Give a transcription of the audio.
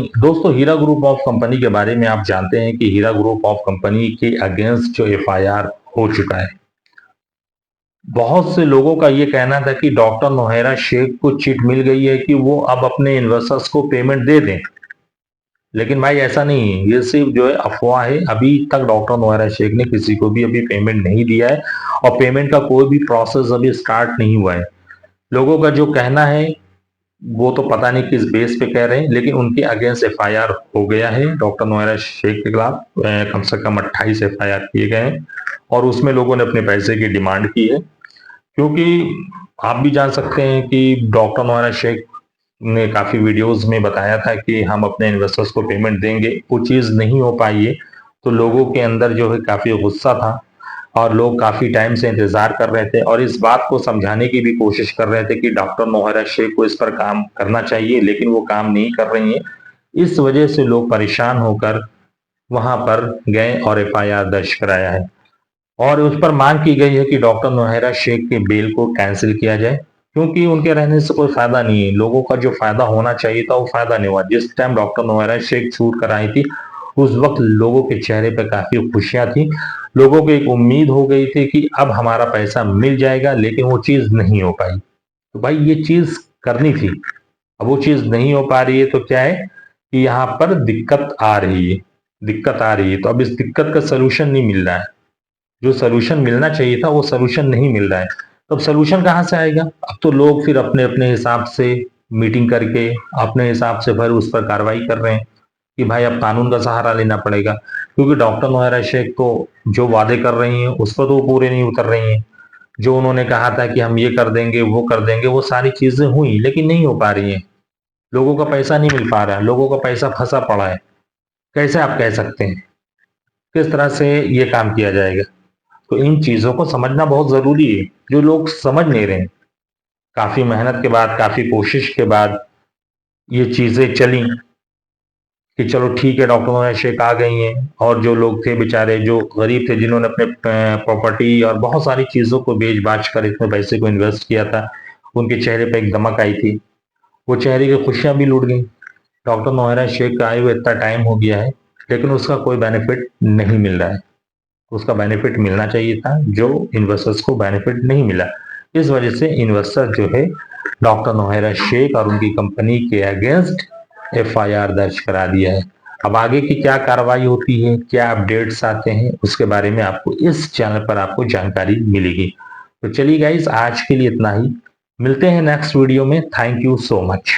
दोस्तों, हीरा group of company के बारे में आप जानते हैं कि हीरा ग्रुप ऑफ कंपनी के अगेंस्ट जो एफआईआर हो चुका है। बहुत से लोगों का ये कहना था कि डॉक्टर नोहेरा शेख को चिट मिल गई है कि वो अब अपने इन्वेस्टर्स को पेमेंट दे दें। लेकिन भाई ऐसा नहीं है, ये सिर्फ जो है अफवाह है। अभी तक डॉक्टर नोहेरा शेख ने किसी को भी अभी पेमेंट नहीं दिया है और पेमेंट का कोई भी प्रोसेस अभी स्टार्ट नहीं हुआ है। लोगों का जो कहना है वो तो पता नहीं किस बेस पे कह रहे हैं, लेकिन उनके अगेंस्ट एफआईआर हो गया है। डॉक्टर नोहेरा शेख के खिलाफ कम से कम 28 एफआईआर किए गए हैं और उसमें लोगों ने अपने पैसे की डिमांड की है। क्योंकि आप भी जान सकते हैं कि डॉक्टर नोहेरा शेख ने काफी वीडियोस में बताया था कि हम अपने इन्वेस्टर्स को पेमेंट देंगे, वो चीज नहीं हो पाई है। तो लोगों के अंदर जो है काफी गुस्सा था और लोग काफी टाइम से इंतजार कर रहे थे और इस बात को समझाने की भी कोशिश कर रहे थे कि डॉक्टर नोहेरा शेख को इस पर काम करना चाहिए, लेकिन वो काम नहीं कर रही है। इस वजह से लोग परेशान होकर वहां पर गए और एफआईआर दर्ज कराया है और उस पर मांग की गई है कि डॉक्टर नोहेरा शेख के बेल को कैंसिल किया जाए, क्योंकि उनके रहने से कोई फायदा नहीं है। लोगों का जो फायदा होना चाहिए था वो फायदा नहीं हुआ। जिस टाइम डॉक्टर नोहेरा शेख छूट कर आई थी उस वक्त लोगों के चेहरे पर काफी खुशियां थी। लोगों को एक उम्मीद हो गई थी कि अब हमारा पैसा मिल जाएगा, लेकिन वो चीज नहीं हो पाई। तो भाई ये चीज करनी थी, अब वो चीज नहीं हो पा रही है तो क्या है कि यहाँ पर दिक्कत आ रही है। दिक्कत आ रही है तो अब इस दिक्कत का सोल्यूशन नहीं मिल रहा है। जो सोल्यूशन मिलना चाहिए था वो सोल्यूशन नहीं मिल रहा है। तो अब सोल्यूशन कहाँ से आएगा? अब तो लोग फिर अपने अपने हिसाब से मीटिंग करके अपने हिसाब से फिर उस पर कार्रवाई कर रहे हैं कि भाई अब कानून का सहारा लेना पड़ेगा, क्योंकि डॉक्टर नोहेरा शेख तो जो वादे कर रही हैं उस पर तो वो पूरे नहीं उतर रही हैं। जो उन्होंने कहा था कि हम ये कर देंगे वो कर देंगे, वो सारी चीजें हुई लेकिन नहीं हो पा रही हैं। लोगों का पैसा नहीं मिल पा रहा है, लोगों का पैसा फंसा पड़ा है। कैसे आप कह सकते हैं? किस तरह से ये काम किया जाएगा? तो इन चीजों को समझना बहुत जरूरी है, जो लोग समझ नहीं रहे हैं। काफी मेहनत के बाद, काफी कोशिश के बाद ये चीजें चली कि चलो ठीक है, डॉक्टर नोहेरा शेख आ गई हैं और जो लोग थे बेचारे, जो गरीब थे, जिन्होंने अपने प्रॉपर्टी और बहुत सारी चीजों को बेच बाच कर इसमें पैसे को इन्वेस्ट किया था, उनके चेहरे पे एक दमक आई थी। वो चेहरे की खुशियां भी लूट गई। डॉक्टर नोहेरा शेख का आए हुए इतना टाइम हो गया है, लेकिन उसका कोई बेनिफिट नहीं मिल रहा है। उसका बेनिफिट मिलना चाहिए था, जो इन्वेस्टर्स को बेनिफिट नहीं मिला। इस वजह से इन्वेस्टर जो है डॉक्टर नोहेरा शेख और उनकी कंपनी के अगेंस्ट एफआईआर दर्ज करा दिया है। अब आगे की क्या कार्रवाई होती है, क्या अपडेट्स आते हैं, उसके बारे में आपको इस चैनल पर आपको जानकारी मिलेगी। तो चलिए गाइस, आज के लिए इतना ही। मिलते हैं नेक्स्ट वीडियो में। Thank you so much.